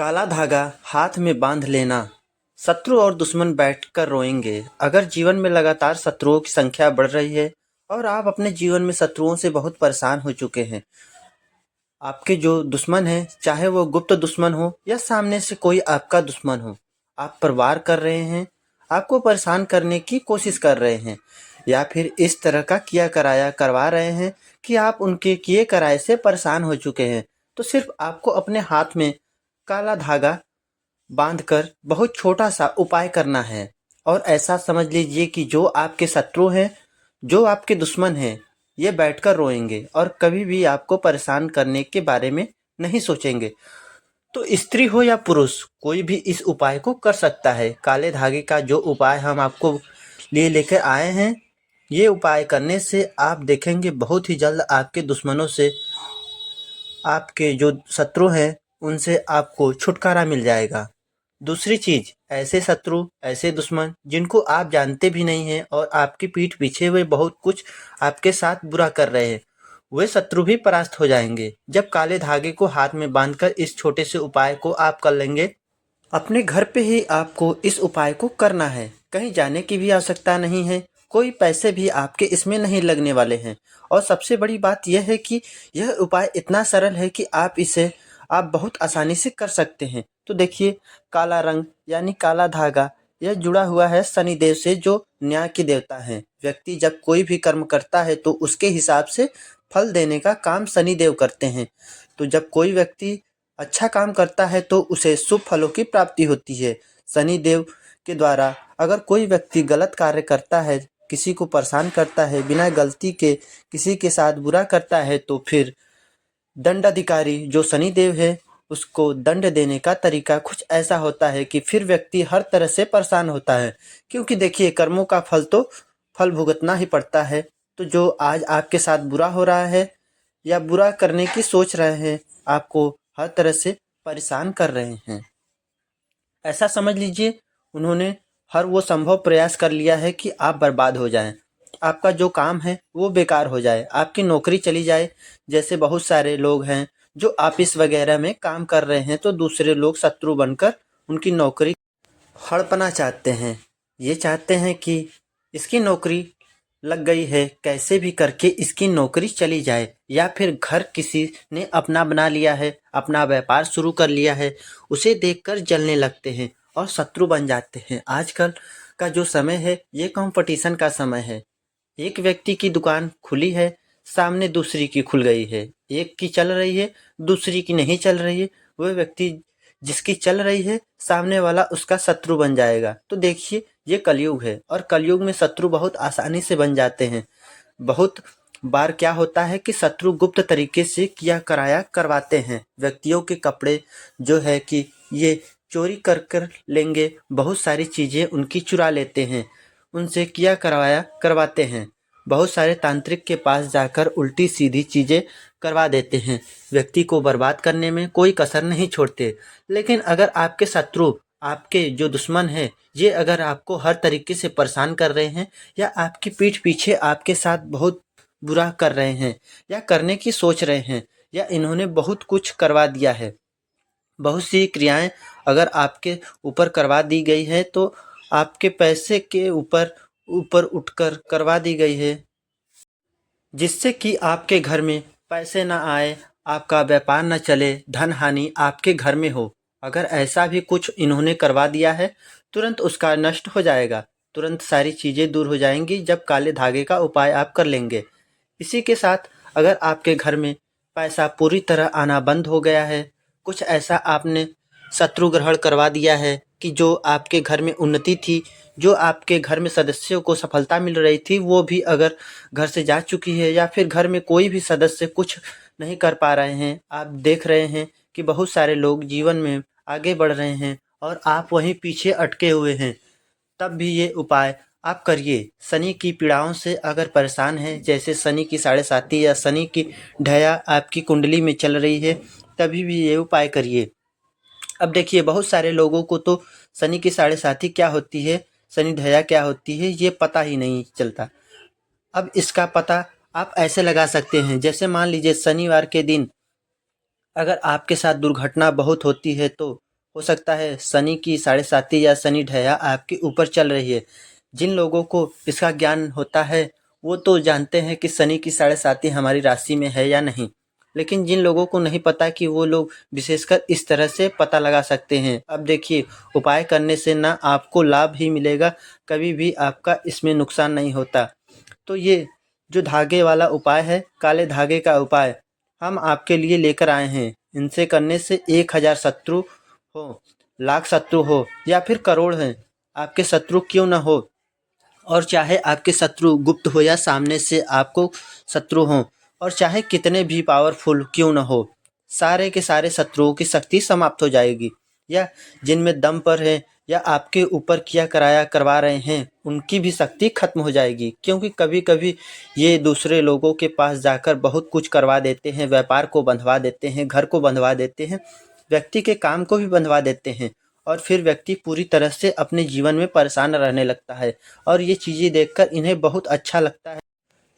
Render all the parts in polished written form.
काला धागा हाथ में बांध लेना। शत्रु और दुश्मन बैठकर रोएंगे। अगर जीवन में लगातार शत्रुओं की संख्या बढ़ रही है और आप अपने जीवन में शत्रुओं से बहुत परेशान हो चुके हैं, आपके जो दुश्मन हैं, चाहे वो गुप्त दुश्मन हो या सामने से कोई आपका दुश्मन हो, आप पर वार कर रहे हैं, आपको परेशान करने की कोशिश कर रहे हैं या फिर इस तरह का किया कराया करवा रहे हैं कि आप उनके किए कराए से परेशान हो चुके हैं, तो सिर्फ आपको अपने हाथ में काला धागा बांधकर बहुत छोटा सा उपाय करना है। और ऐसा समझ लीजिए कि जो आपके शत्रु हैं, जो आपके दुश्मन हैं, ये बैठकर रोएंगे और कभी भी आपको परेशान करने के बारे में नहीं सोचेंगे। तो स्त्री हो या पुरुष, कोई भी इस उपाय को कर सकता है। काले धागे का जो उपाय हम आपको लिए लेकर आए हैं, ये उपाय करने से आप देखेंगे बहुत ही जल्द आपके दुश्मनों से, आपके जो शत्रु हैं, उनसे आपको छुटकारा मिल जाएगा। दूसरी चीज़, ऐसे शत्रु, ऐसे दुश्मन जिनको आप जानते भी नहीं हैं और आपकी पीठ पीछे वे बहुत कुछ आपके साथ बुरा कर रहे हैं, वे शत्रु भी परास्त हो जाएंगे जब काले धागे को हाथ में बांधकर इस छोटे से उपाय को आप कर लेंगे। अपने घर पे ही आपको इस उपाय को करना है, कहीं जाने की भी आवश्यकता नहीं है, कोई पैसे भी आपके इसमें नहीं लगने वाले हैं। और सबसे बड़ी बात यह है कि यह उपाय इतना सरल है कि आप बहुत आसानी से कर सकते हैं। तो देखिए, काला रंग यानी काला धागा, यह जुड़ा हुआ है शनिदेव से, जो न्याय के देवता हैं। व्यक्ति जब कोई भी कर्म करता है तो उसके हिसाब से फल देने का काम शनिदेव करते हैं। तो जब कोई व्यक्ति अच्छा काम करता है तो उसे शुभ फलों की प्राप्ति होती है। शनिदेव के द्वारा अगर कोई व्यक्ति गलत कार्य करता है, किसी को परेशान करता है, बिना गलती के किसी के साथ बुरा करता है, तो फिर दंडाधिकारी जो शनिदेव है, उसको दंड देने का तरीका कुछ ऐसा होता है कि फिर व्यक्ति हर तरह से परेशान होता है। क्योंकि देखिए, कर्मों का फल तो फल भुगतना ही पड़ता है। तो जो आज आपके साथ बुरा हो रहा है या बुरा करने की सोच रहे हैं, आपको हर तरह से परेशान कर रहे हैं, ऐसा समझ लीजिए उन्होंने हर वो संभव प्रयास कर लिया है कि आप बर्बाद हो जाएं, आपका जो काम है वो बेकार हो जाए, आपकी नौकरी चली जाए। जैसे बहुत सारे लोग हैं जो ऑफिस वगैरह में काम कर रहे हैं, तो दूसरे लोग शत्रु बनकर उनकी नौकरी हड़पना चाहते हैं। ये चाहते हैं कि इसकी नौकरी लग गई है, कैसे भी करके इसकी नौकरी चली जाए, या फिर घर किसी ने अपना बना लिया है, अपना व्यापार शुरू कर लिया है, उसे देखकर जलने लगते हैं और शत्रु बन जाते हैं। आजकल का जो समय है, ये कंपटीशन का समय है। एक व्यक्ति की दुकान खुली है, सामने दूसरी की खुल गई है, एक की चल रही है, दूसरी की नहीं चल रही है। वह व्यक्ति जिसकी चल रही है, सामने वाला उसका शत्रु बन जाएगा। तो देखिए, ये कलयुग है और कलयुग में शत्रु बहुत आसानी से बन जाते हैं। बहुत बार क्या होता है कि शत्रु गुप्त तरीके से किया कराया करवाते हैं। व्यक्तियों के कपड़े जो है कि ये चोरी कर कर लेंगे, बहुत सारी चीज़ें उनकी चुरा लेते हैं, उनसे किया करवाया करवाते हैं। बहुत सारे तांत्रिक के पास जाकर उल्टी सीधी चीज़ें करवा देते हैं। व्यक्ति को बर्बाद करने में कोई कसर नहीं छोड़ते। लेकिन अगर आपके शत्रु, आपके जो दुश्मन हैं, ये अगर आपको हर तरीके से परेशान कर रहे हैं या आपकी पीठ पीछे आपके साथ बहुत बुरा कर रहे हैं या करने की सोच रहे हैं, या इन्होंने बहुत कुछ करवा दिया है, बहुत सी क्रियाएं अगर आपके ऊपर करवा दी गई है, तो आपके पैसे के ऊपर ऊपर उठकर करवा दी गई है, जिससे कि आपके घर में पैसे ना आए, आपका व्यापार न चले, धन हानि आपके घर में हो। अगर ऐसा भी कुछ इन्होंने करवा दिया है, तुरंत उसका नष्ट हो जाएगा, तुरंत सारी चीज़ें दूर हो जाएंगी जब काले धागे का उपाय आप कर लेंगे। इसी के साथ अगर आपके घर में पैसा पूरी तरह आना बंद हो गया है, कुछ ऐसा आपने शत्रु ग्रहण करवा दिया है कि जो आपके घर में उन्नति थी, जो आपके घर में सदस्यों को सफलता मिल रही थी, वो भी अगर घर से जा चुकी है, या फिर घर में कोई भी सदस्य कुछ नहीं कर पा रहे हैं, आप देख रहे हैं कि बहुत सारे लोग जीवन में आगे बढ़ रहे हैं और आप वहीं पीछे अटके हुए हैं, तब भी ये उपाय आप करिए। शनि की पीड़ाओं से अगर परेशान हैं, जैसे शनि की साढ़े साती या शनि की ढैया आपकी कुंडली में चल रही है, तभी भी ये उपाय करिए। अब देखिए, बहुत सारे लोगों को तो शनि की साढ़े साती क्या होती है, शनि ढैया क्या होती है, ये पता ही नहीं चलता। अब इसका पता आप ऐसे लगा सकते हैं, जैसे मान लीजिए शनिवार के दिन अगर आपके साथ दुर्घटना बहुत होती है, तो हो सकता है शनि की साढ़े साती या शनि ढैया आपके ऊपर चल रही है। जिन लोगों को इसका ज्ञान होता है वो तो जानते हैं कि शनि की साढ़े साती हमारी राशि में है या नहीं। लेकिन जिन लोगों को नहीं पता कि वो लोग विशेषकर इस तरह से पता लगा सकते हैं। अब देखिए, उपाय करने से ना आपको लाभ ही मिलेगा, कभी भी आपका इसमें नुकसान नहीं होता। तो ये जो धागे वाला उपाय है, काले धागे का उपाय, हम आपके लिए लेकर आए हैं। इनसे करने से 1000 शत्रु हो, लाख शत्रु हो या फिर करोड़ हैं, आपके शत्रु क्यों न हो, और चाहे आपके शत्रु गुप्त हो या सामने से आपको शत्रु हो, और चाहे कितने भी पावरफुल क्यों न हो, सारे के सारे शत्रुओं की शक्ति समाप्त हो जाएगी। या जिनमें दम पर है या आपके ऊपर किया कराया करवा रहे हैं, उनकी भी शक्ति खत्म हो जाएगी। क्योंकि कभी कभी ये दूसरे लोगों के पास जाकर बहुत कुछ करवा देते हैं, व्यापार को बंधवा देते हैं, घर को बंधवा देते हैं, व्यक्ति के काम को भी बंधवा देते हैं, और फिर व्यक्ति पूरी तरह से अपने जीवन में परेशान रहने लगता है, और ये चीज़ें देखकर इन्हें बहुत अच्छा लगता है।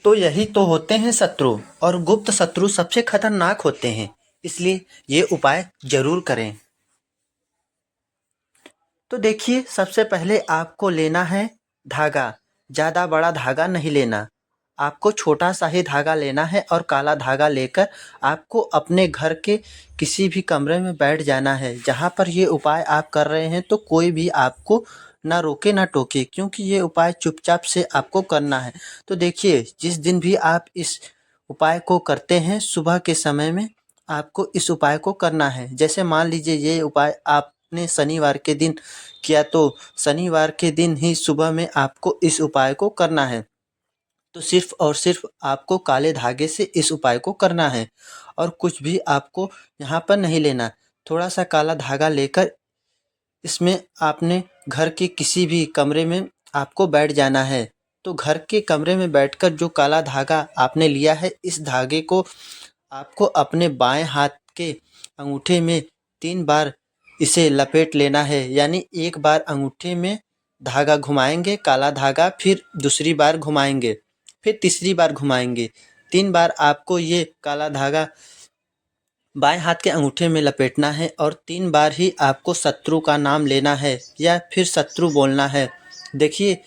तो यही तो होते हैं शत्रु, और गुप्त शत्रु सबसे खतरनाक होते हैं। इसलिए ये उपाय जरूर करें। तो देखिए, सबसे पहले आपको लेना है धागा। ज़्यादा बड़ा धागा नहीं लेना, आपको छोटा सा ही धागा लेना है, और काला धागा लेकर आपको अपने घर के किसी भी कमरे में बैठ जाना है। जहाँ पर ये उपाय आप कर रहे हैं, तो कोई भी आपको ना रोके ना टोके, क्योंकि ये उपाय चुपचाप से आपको करना है। तो देखिए, जिस दिन भी आप इस उपाय को करते हैं, सुबह के समय में आपको इस उपाय को करना है। जैसे मान लीजिए ये उपाय आपने शनिवार के दिन किया, तो शनिवार के दिन ही सुबह में आपको इस उपाय को करना है। तो सिर्फ और सिर्फ आपको काले धागे से इस उपाय को करना है, और कुछ भी आपको यहाँ पर नहीं लेना। थोड़ा सा काला धागा लेकर इसमें आपने घर के किसी भी कमरे में आपको बैठ जाना है। तो घर के कमरे में बैठकर जो काला धागा आपने लिया है, इस धागे को आपको अपने बाएं हाथ के अंगूठे में 3 बार इसे लपेट लेना है। यानी एक बार अंगूठे में धागा घुमाएंगे, काला धागा, फिर दूसरी बार घुमाएंगे, फिर तीसरी बार घुमाएंगे। 3 बार आपको ये काला धागा बाएं हाथ के अंगूठे में लपेटना है, और 3 बार ही आपको शत्रु का नाम लेना है या फिर शत्रु बोलना है। देखिए,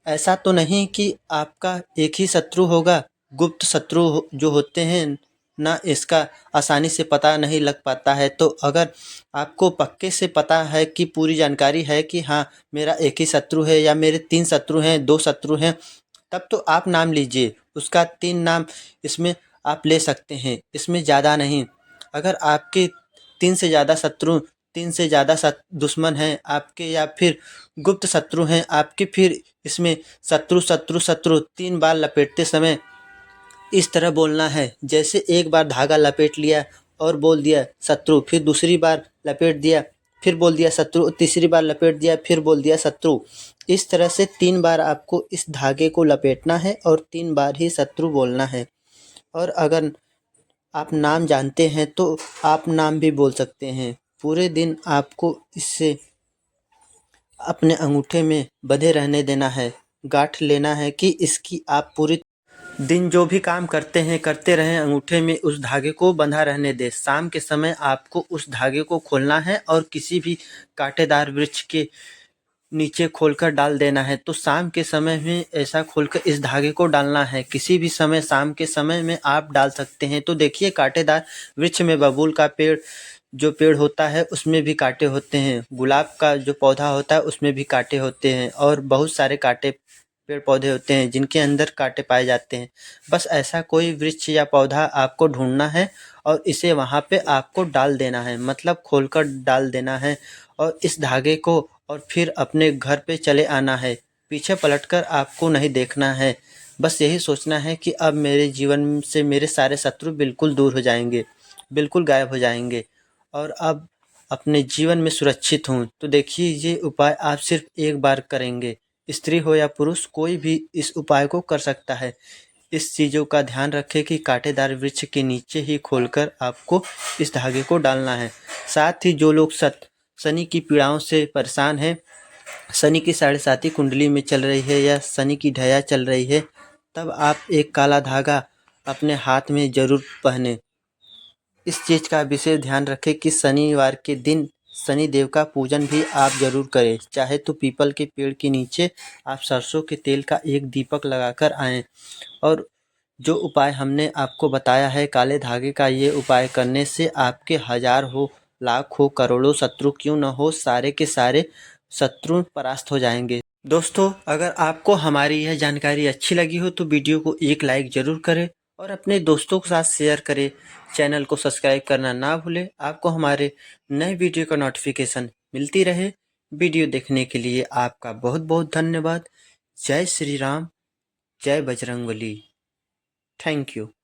ऐसा तो नहीं कि आपका एक ही शत्रु होगा। गुप्त शत्रु जो होते हैं ना, इसका आसानी से पता नहीं लग पाता है। तो अगर आपको पक्के से पता है कि पूरी जानकारी है कि हाँ, मेरा एक ही शत्रु है या मेरे 3 शत्रु हैं, 2 शत्रु हैं, तब तो आप नाम लीजिए। उसका 3 नाम इसमें आप ले सकते हैं, इसमें ज़्यादा नहीं। अगर आपके 3 से ज़्यादा शत्रु, 3 से ज़्यादा दुश्मन हैं आपके, या फिर गुप्त शत्रु हैं आपके, फिर इसमें शत्रु शत्रु शत्रु 3 बार लपेटते समय इस तरह बोलना है। जैसे एक बार धागा लपेट लिया और बोल दिया शत्रु, फिर दूसरी बार लपेट दिया, फिर बोल दिया शत्रु, तीसरी बार लपेट दिया, फिर बोल दिया शत्रु। इस तरह से 3 बार आपको इस धागे को लपेटना है, और 3 बार ही शत्रु बोलना है। और अगर आप नाम जानते हैं तो आप नाम भी बोल सकते हैं। पूरे दिन आपको इससे अपने अंगूठे में बंधे रहने देना है, गांठ लेना है कि इसकी आप पूरी दिन जो भी काम करते हैं करते रहें, अंगूठे में उस धागे को बंधा रहने दें। शाम के समय आपको उस धागे को खोलना है, और किसी भी कांटेदार वृक्ष के नीचे खोलकर डाल देना है। तो शाम के समय में ऐसा खोलकर इस धागे को डालना है। किसी भी समय शाम के समय में आप डाल सकते हैं। तो देखिए, कांटेदार वृक्ष में बबूल का पेड़ जो पेड़ होता है उसमें भी कांटे होते हैं, गुलाब का जो पौधा होता है उसमें भी कांटे होते हैं, और बहुत सारे कांटे पेड़ पौधे होते हैं जिनके अंदर कांटे पाए जाते हैं। बस ऐसा कोई वृक्ष या पौधा आपको ढूंढना है, और इसे वहाँ पे आपको डाल देना है, मतलब खोलकर डाल देना है, और इस धागे को, और फिर अपने घर पे चले आना है। पीछे पलटकर आपको नहीं देखना है। बस यही सोचना है कि अब मेरे जीवन से मेरे सारे शत्रु बिल्कुल दूर हो जाएंगे, बिल्कुल गायब हो जाएंगे, और अब अपने जीवन में सुरक्षित हूँ। तो देखिए, ये उपाय आप सिर्फ एक बार करेंगे। स्त्री हो या पुरुष, कोई भी इस उपाय को कर सकता है। इस चीज़ों का ध्यान रखें कि कांटेदार वृक्ष के नीचे ही खोलकर आपको इस धागे को डालना है। साथ ही जो लोग शनि की पीड़ाओं से परेशान हैं, शनि की साढ़े साती कुंडली में चल रही है या शनि की ढैया चल रही है, तब आप एक काला धागा अपने हाथ में ज़रूर पहने। इस चीज़ का विशेष ध्यान रखें कि शनिवार के दिन शनि देव का पूजन भी आप जरूर करें। चाहे तो पीपल के पेड़ के नीचे आप सरसों के तेल का एक दीपक लगाकर आएं। और जो उपाय हमने आपको बताया है काले धागे का, ये उपाय करने से आपके हजार हो, लाख हो, करोड़ों शत्रु क्यों न हो, सारे के सारे शत्रु परास्त हो जाएंगे। दोस्तों, अगर आपको हमारी यह जानकारी अच्छी लगी हो तो वीडियो को एक लाइक जरूर करें और अपने दोस्तों के साथ शेयर करें। चैनल को सब्सक्राइब करना ना भूलें। आपको हमारे नए वीडियो का नोटिफिकेशन मिलती रहे। वीडियो देखने के लिए आपका बहुत बहुत धन्यवाद। जय श्री राम, जय बजरंगबली। Thank you.